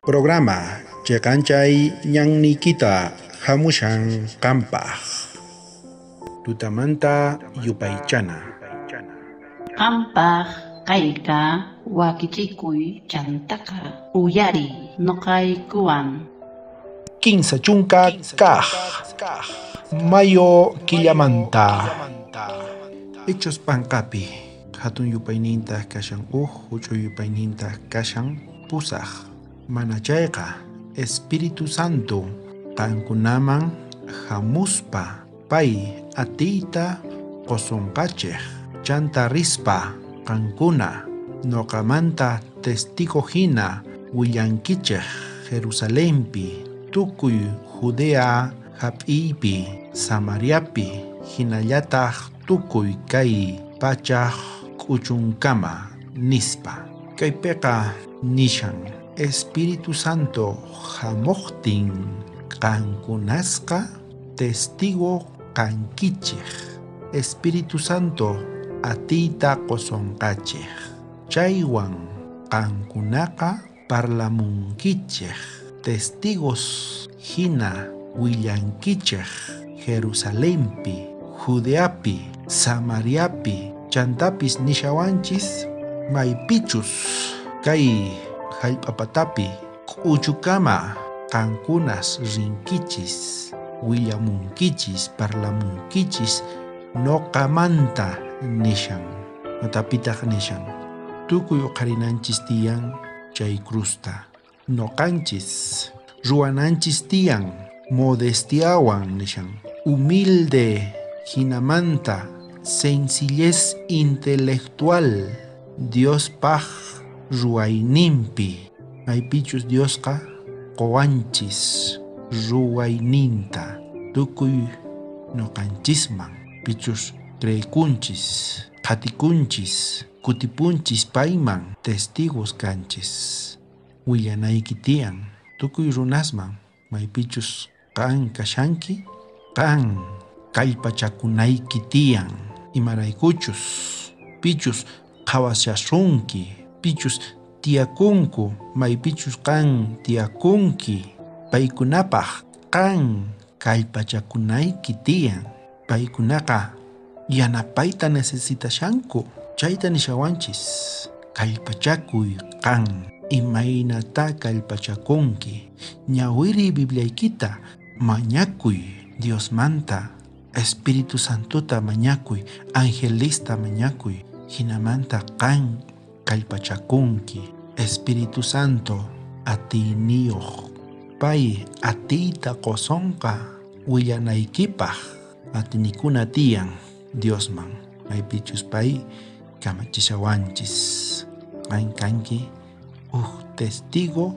Programa Chekanchay Ñannikita Hamushan Kampaj Tutamanta Yupaychana Kampaj Kayka Wakichikuy Chantaka Uyari Noqaykuwan Kinsa chunka Kaj Mayo Killamanta Hechos Pancapi Hatun Yupayninta Kashan Hucho Yupayninta Kashan Pusaj Manachayqa Espíritu Santo Qankunaman hamuspa pay atiyta qosonqachej chanta rispa qankuna noqamanta testigo hina willankichej Jerusalempi tukuy Judea hap'iypi Samariapi hinallataq tukuy kay pachaq k'uchunkama nispa kaypiqa nishan Espíritu Santo hamuqtin qankunasqa testigo qankichej Espíritu Santo atiyta qosonqachej chaywan qankunaqa parlamunkichej testigos hina willankichej Jerusalempi Judeapi Samariapi chantapis nishawanchis maypichus kay hallp'apatapi k'uchukama qankunas rinkichis willamunkichis parlamunkichis noqamanta nishan notapitaq nishan tukuy uqarinanchis tiyan chay crusta noqanchis ruwananchis tiyan modestiawan nishan humilde hinamanta sencillez intelectual Diospaj ruwayninpi maypichus Diosqa qowanchis ruwayninta tukuy noqanchisman pichus creykunchis qhatikunchis kutipunchis payman testigos kanchis willanayki tiyan tukuy runasman maypichus qan kashanki qan kallpachakunayki tiyan imaraykuchus pichus qhawashasunki pichus tiyakunku maypichus qan tiyakunki paykunapaq qan kallpachakunayki tiyan paykunaqa yanapayta necesitashanku chayta nishawanchis kallpachakuy qan imaynata kallpachakunki ñawiri Bibliaykita mañakuy Diosmanta Espíritu Santuta mañakuy Angelista mañakuy hinamanta qan kallpachakunki Espíritu Santo atiyniyoq pay atiyta qosonqa willanaykipaq atinikuna tiyan Diosman maypichus pay kamachishawanchis qan kanki testigo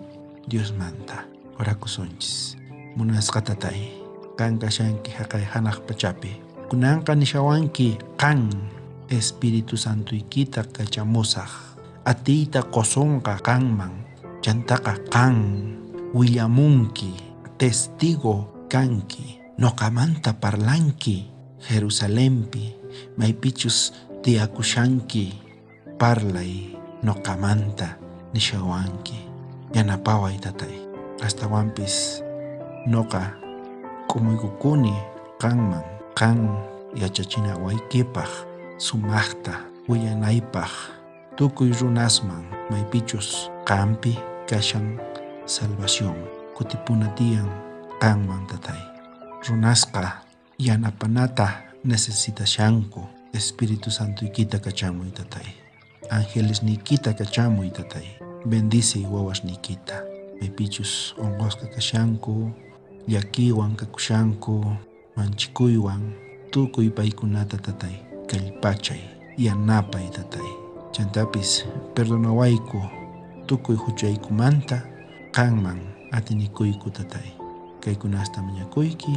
Diosmanta orakusunchis munasqa tatay qan kashanki haqay hanaq pachapi kunanqa nishawanki qan Espíritu Santuykita kachamusaq atiyta qosonqa qanman chantaqa qan willamunki testigo kanki noqamanta parlanki Jerusalempi maypichus tiyakushanki parlay noqamanta nishawanki yanapaway tatay astawanpis noqa k'umuykukuni qanman qan yachachinawaykipaq sumaqta willanaypaq tukuy runasman maypichus qanpi kashan salvación kutipuna tiyan qanman tatay runasqa yanapanata necesitashanku Espíritu Santuykita kachamuy tatay Angelesnikita kachamuy tatay bendice wawasnikita maypichus onqosqa kashanku llakiwan kakushanku manchikuywan tukuy paykunata tatay kallpachay yanapay tatay chantapis perdonawayku tukuy huchaykumanta qanman atinikuyku tatay kaykunasta mañakuyki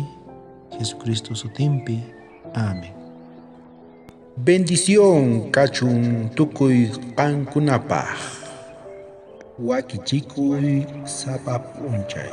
Jesucristo sutinpi amén. Bendición kachun tukuy qankunapaq wakichikuy sapap'unchay